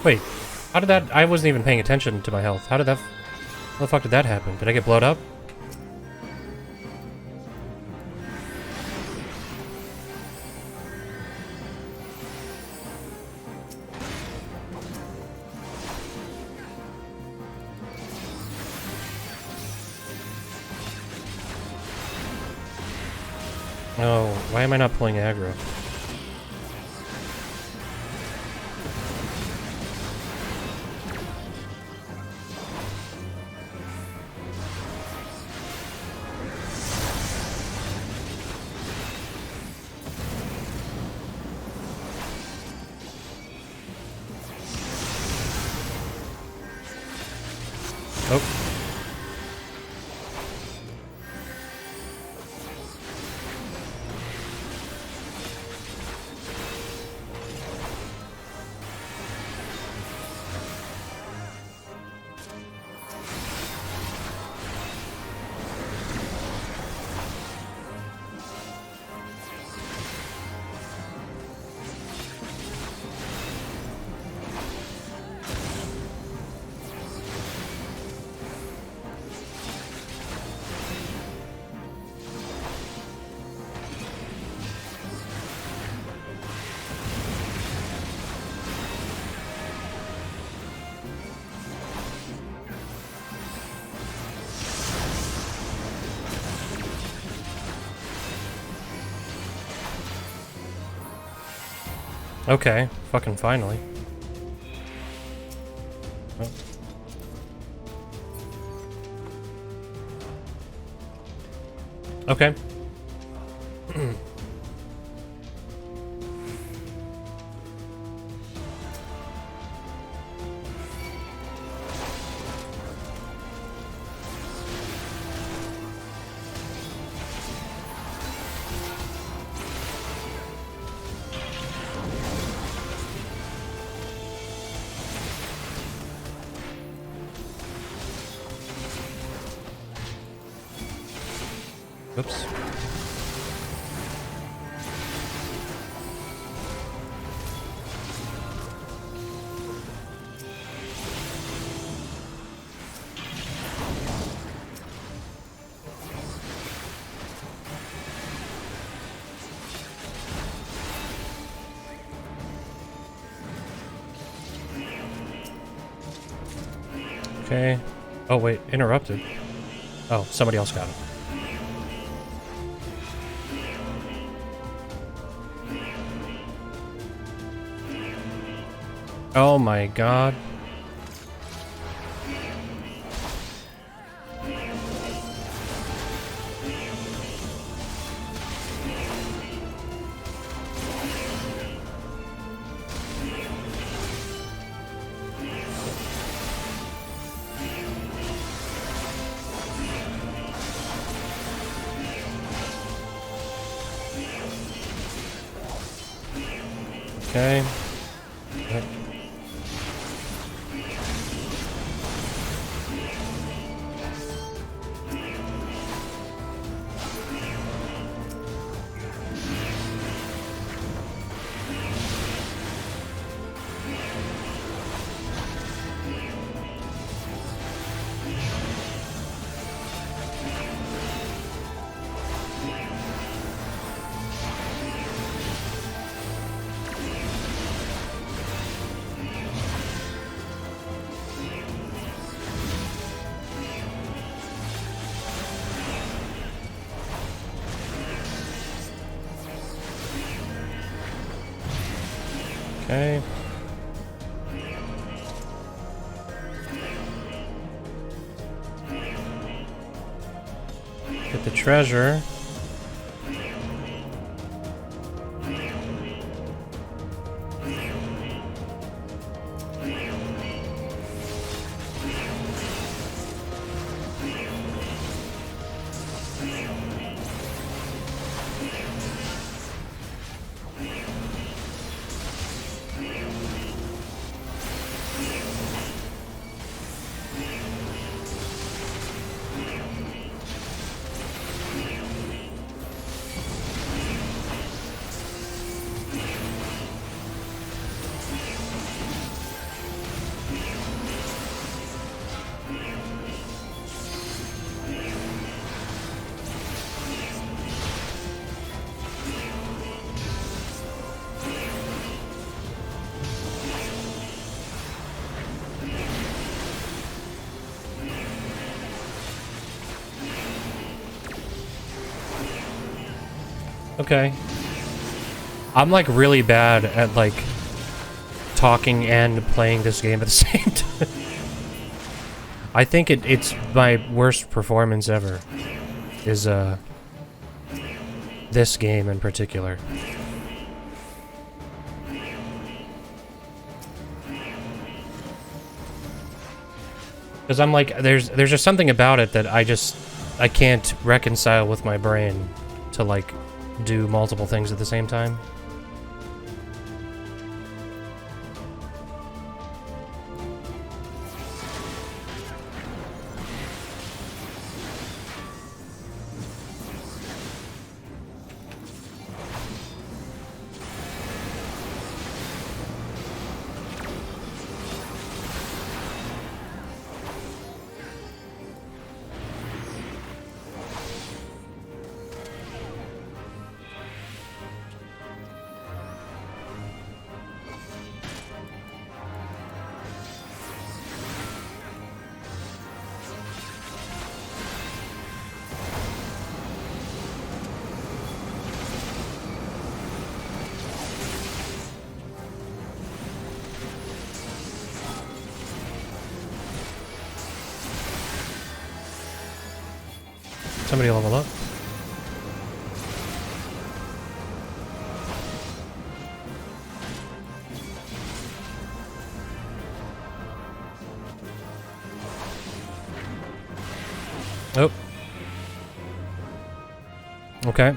Speaker 1: Wait, how did that... I wasn't even paying attention to my health. How did that... How the fuck did that happen? Did I get blowed up? Oh, why am I not pulling aggro? Oh. Okay, fucking finally. Oh. Okay. Oops. Okay. Oh wait, interrupted. Oh, somebody else got it. Oh my god. Okay. Yep. Okay. Get the treasure. Okay. I'm like really bad at like talking and playing this game at the same time. I think it's my worst performance ever. Is this game in particular. Because I'm like, there's just something about it that I can't reconcile with my brain to like do multiple things at the same time. Somebody level up. Oh. Okay.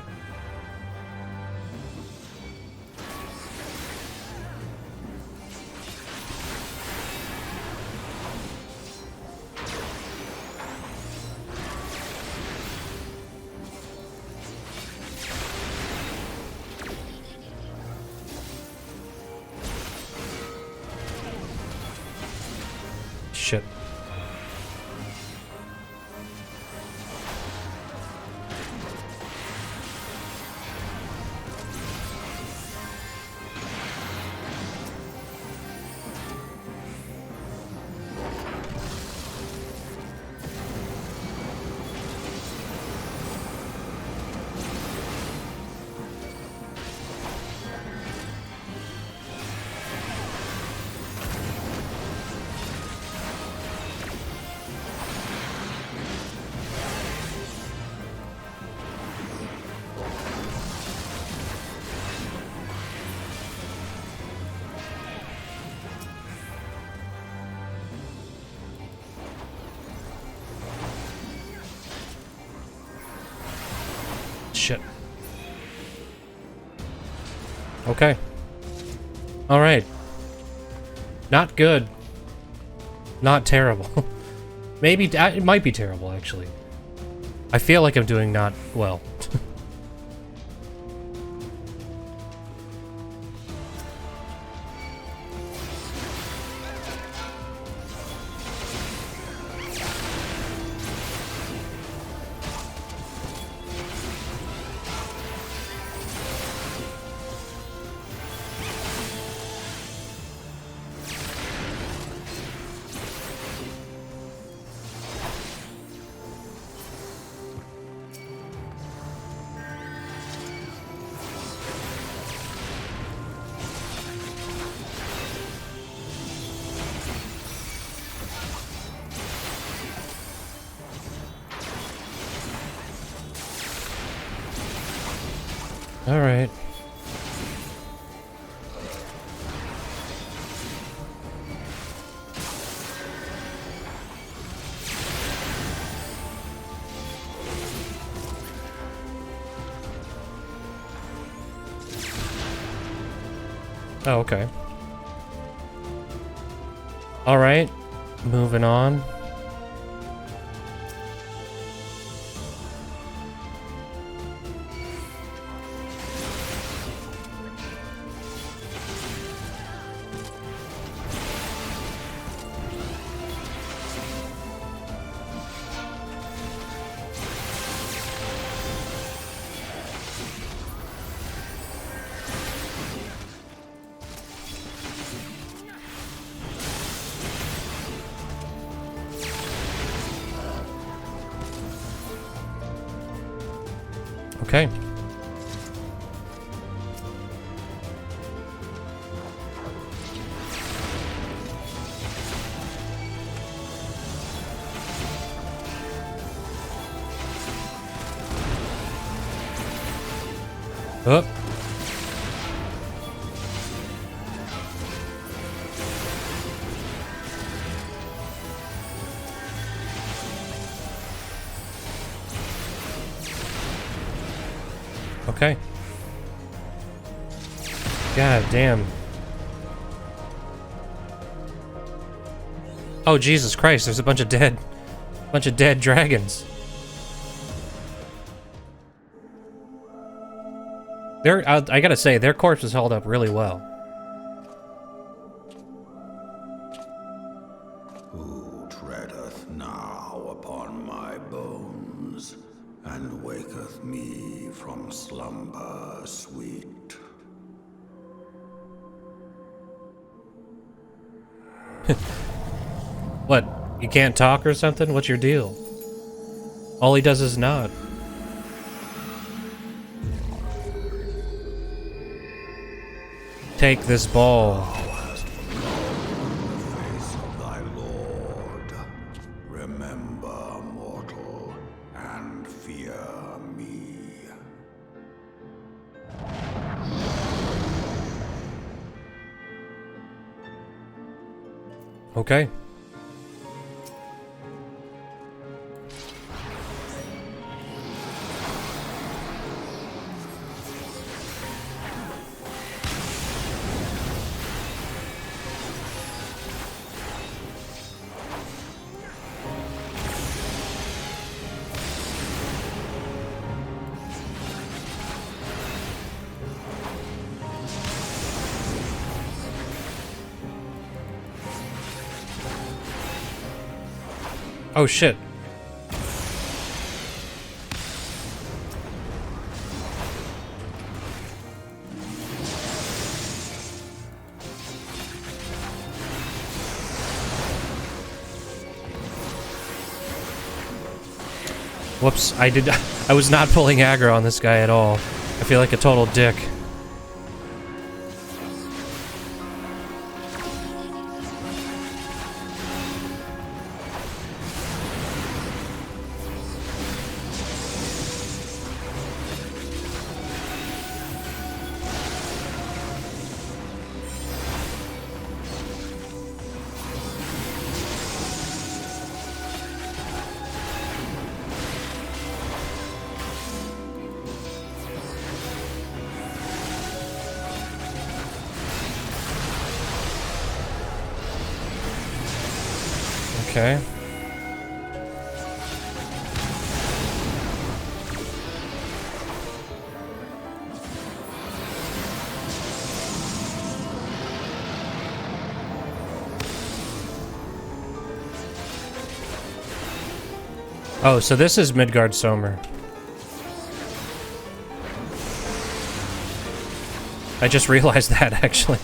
Speaker 1: Shit. Shit. Okay. Alright. Not good. Not terrible. Maybe, it might be terrible, actually. I feel like I'm doing not well. Alright. Oh, okay. Alright. Moving on. Okay. Oh. Okay. God damn. Oh Jesus Christ, there's a bunch of dead dragons. I gotta say, their corpses held up really well.
Speaker 6: Who treadeth now upon my bones, and waketh me from slumber sweet?
Speaker 1: What? You can't talk or something? What's your deal? All he does is nod. Take this ball.
Speaker 6: Thou hast forgotten the face of thy lord. Remember, mortal, and fear me.
Speaker 1: Okay. Oh shit. Whoops, I was not pulling aggro on this guy at all. I feel like a total dick. Okay. Oh, so this is Midgardsormr. I just realized that, actually.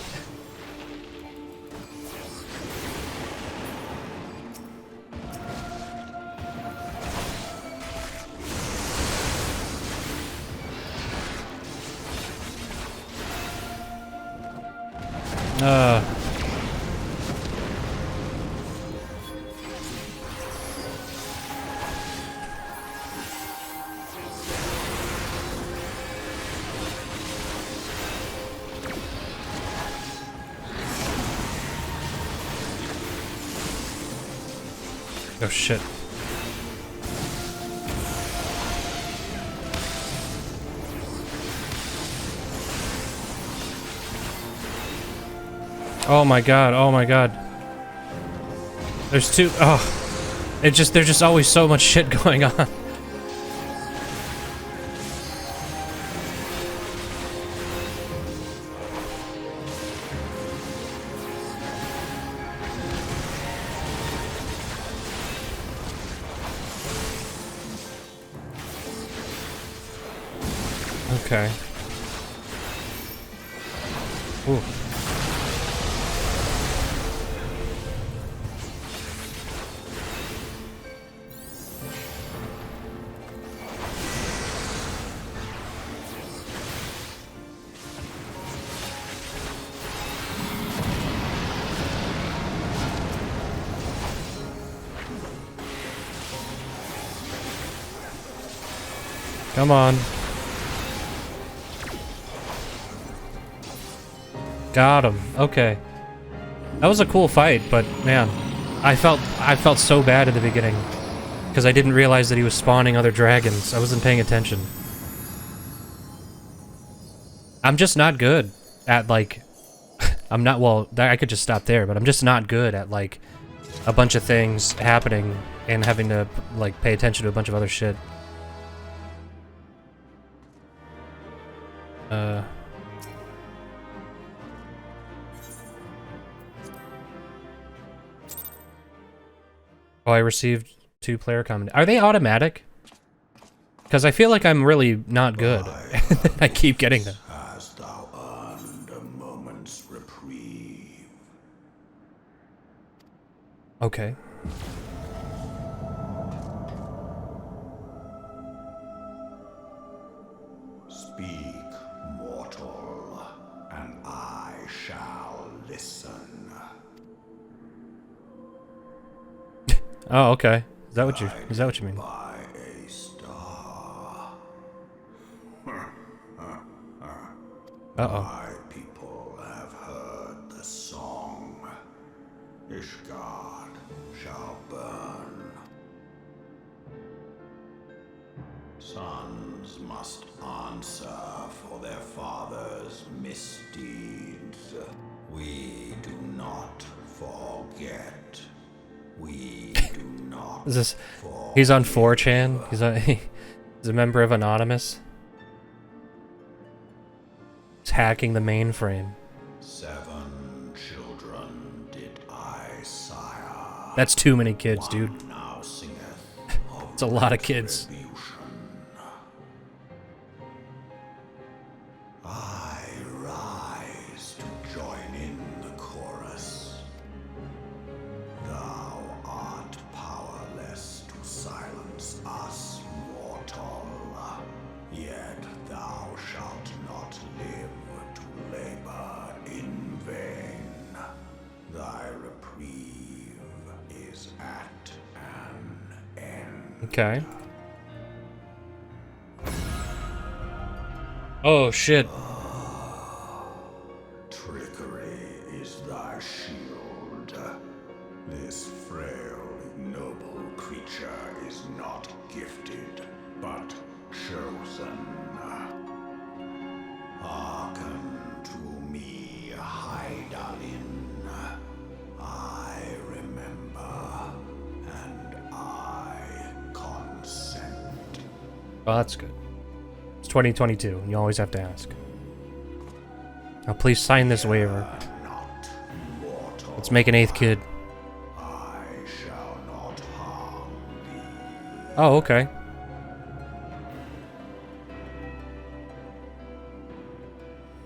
Speaker 1: Oh shit. Oh my god, oh my god. There's two. Oh. There's just always so much shit going on. Okay. Ooh. Come on. Got him. Okay. That was a cool fight, but man, I felt so bad in the beginning because I didn't realize that he was spawning other dragons. I wasn't paying attention. I'm just not good at, like, I'm not, well, I could just stop there, but I'm just not good at, like, a bunch of things happening and having to, like, pay attention to a bunch of other shit. Oh, I received 2 player comments. Are they automatic? Because I feel like I'm really not good. I keep getting them.
Speaker 6: Hast thou earned a moment's reprieve?
Speaker 1: Okay.
Speaker 6: Speak, mortal, and I shall listen.
Speaker 1: Oh, okay. Is that what you mean?
Speaker 6: By a star.
Speaker 1: Uh-oh.
Speaker 6: My people have heard the song. Ishgard shall burn. Sons must answer for their father's misdeeds. We do not forget. We do not.
Speaker 1: Is this? He's on 4chan. He's a member of Anonymous. He's hacking the mainframe.
Speaker 6: 7 children did I sire.
Speaker 1: That's too many kids, dude.
Speaker 6: One now singeth of
Speaker 1: It's a lot of kids.
Speaker 6: retribution. I rise to join in the chorus. Thou art powerless to silence us, mortal. Yet thou shalt not live to labor in vain. Thy reprieve is at an end.
Speaker 1: Okay. Oh shit.
Speaker 6: Trickery is thy shield. This frail, ignoble creature is not gifted, but chosen. Hearken to me, Hydaelyn. I remember, and I consent.
Speaker 1: Well, that's good. It's 2022, and you always have to ask. Now, please sign this waiver.
Speaker 6: Not mortal.
Speaker 1: Let's make an 8th kid.
Speaker 6: I shall not harm thee.
Speaker 1: Oh, okay.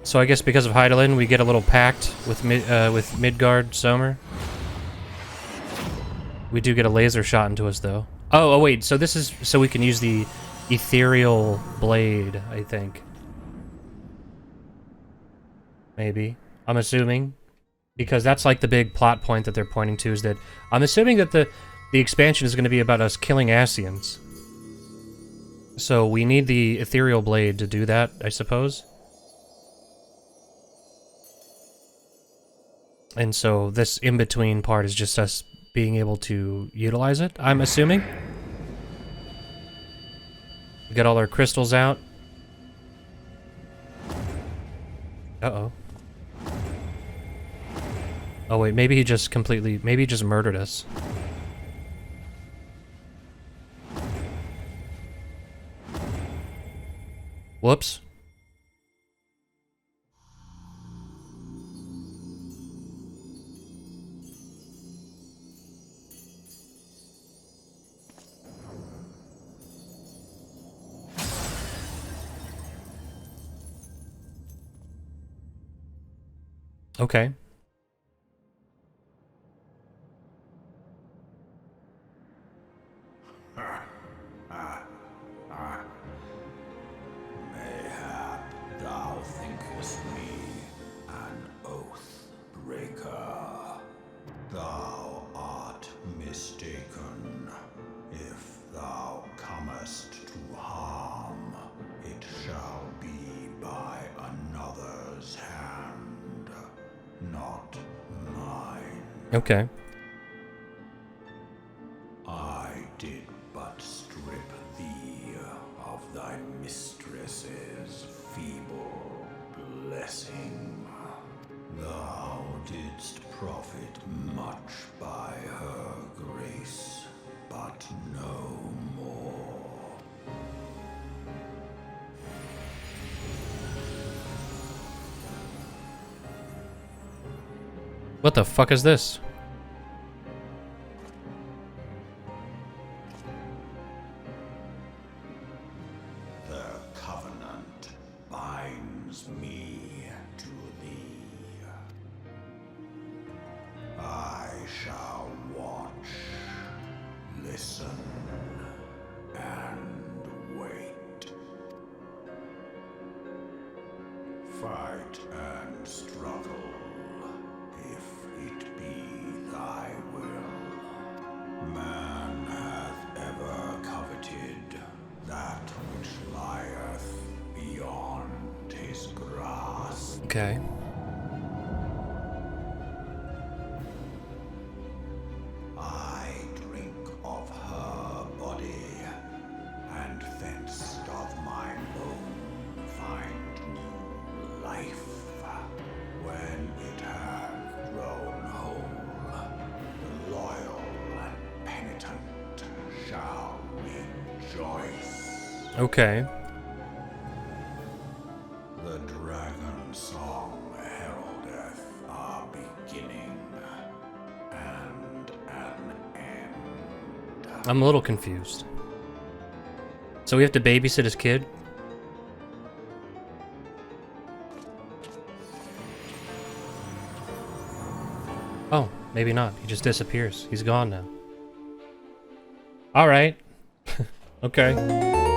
Speaker 1: So I guess because of Hydaelyn, we get a little pact with Midgardsormr. We do get a laser shot into us, though. Oh, wait. So this is so we can use the ethereal blade, I think. Maybe. I'm assuming. Because that's like the big plot point that they're pointing to, is that I'm assuming that the expansion is going to be about us killing Ascians. So we need the ethereal blade to do that, I suppose. And so this in-between part is just us being able to utilize it, I'm assuming. We got all our crystals out. Uh-oh. Oh wait, maybe he just maybe he just murdered us. Whoops. Okay.
Speaker 6: Mayhap thou thinkest me an oath breaker. Thou art mistaken. If thou comest to harm, it shall be by another's hand.
Speaker 1: Okay.
Speaker 6: I did but strip thee of thy mistress's feeble blessing. Thou didst profit much by her grace, but no more.
Speaker 1: What the fuck is this?
Speaker 6: The covenant binds me to thee. I shall watch, listen, and wait. Fight and struggle, if it be thy will. Man hath ever coveted that which lieth beyond his grasp.
Speaker 1: Okay.
Speaker 6: I drink of her body, and thence doth mine own find new life. When it hath grown whole, the loyal and penitent shall rejoice.
Speaker 1: Okay.
Speaker 6: The dragon song heraldeth our beginning and an end.
Speaker 1: I'm a little confused. So we have to babysit his kid? Oh, maybe not. He just disappears. He's gone now. Alright. Okay.